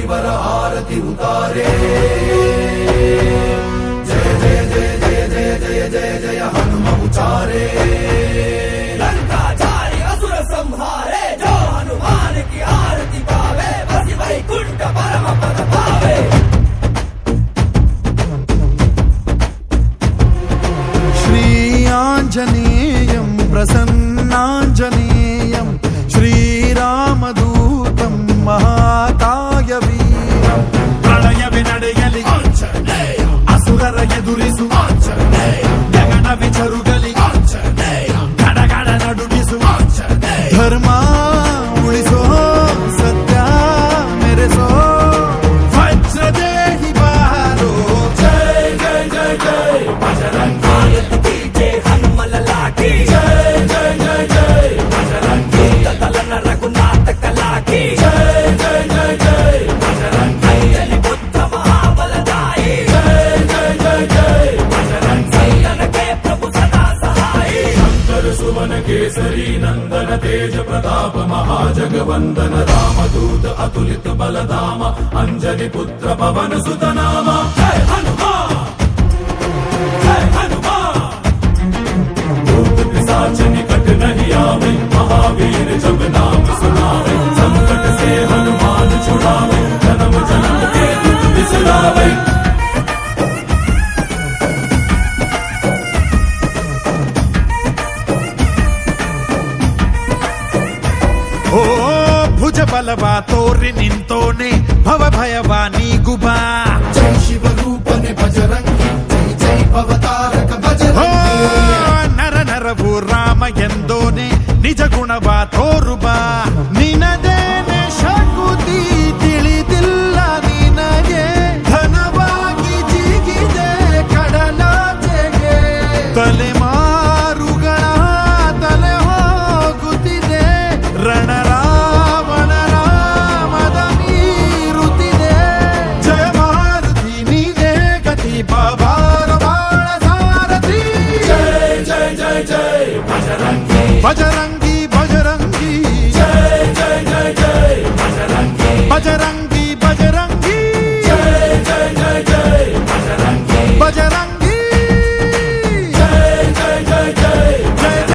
ಮುನಿವರ ಆರತಿ ಉತಾರೆ ಜಯ ಜಯ ಜಯ ಜಯ ಜಯ ಜಯ ಜಯ ಜಯ ಹನುಮ ಉಚಾರೆ लंकाचारी असुर संहारे जो हनुमान की आरती पावे बसी वैकुंठ परम पद पावे श्री आंजनेयं प्रसन्नांजनेयं श्रीरामदूतं महाकायवीरं प्रणयवे ನಡೆಯಲಿ ಆಂಜನೇಯ ಅಸುರರ ಎದುರಿಸು ಆಂಜನೇಯ ಗಗನ ವಿಚರುಗಲಿ ಆಂಜನೇಯ ಗಡಗಡ ನಡುಗಿಸು ಆಂಜನೇಯ ಧರ್ಮ ಉಳಿಸೋ ಸತ್ಯ ಮೆರೆಸೋ ವಜ್ರದೇಹಿ ಬಾರೋ ಜಯ ಜಯ ಜಯ ಜಯ ಬಜರಂಗಿ हनुमल लाठी जय जय जय जय बजरंगी दलन रघुनाथ कलाकी जय जय जय जय बजरंगी अय्यनि बुद्ध महाबलदाई जय जय जय जय बजरंगी के प्रभु सदा सहाई शंकर सुवन केसरी नंदन तेज प्रताप महाजगवंदन रामदूत अतुलित बलधाम अंजनी पुत्र पवन सुत नाम जय हनुमान जय हनुमान भूत पिशाच निकट नहीं आवे महावीर जब नाम सुनावे संकट से हनुमान छुड़ावे जन्म जन्म के दुख बिसरावे ಓ ಭುಜ ಬಲವ ತೋರಿ ನಿಂತೋನೆ ಭವ ಭಯವ ನೀಗುಬಾ जय शिव रूपने बजरंगी जय जय भवतारक ಓ बजरंगी ನರ ನರವು ರಾಮ ಎಂದೋನೆ ನಿಜ ಗುಣವ ತೋರುಬಾ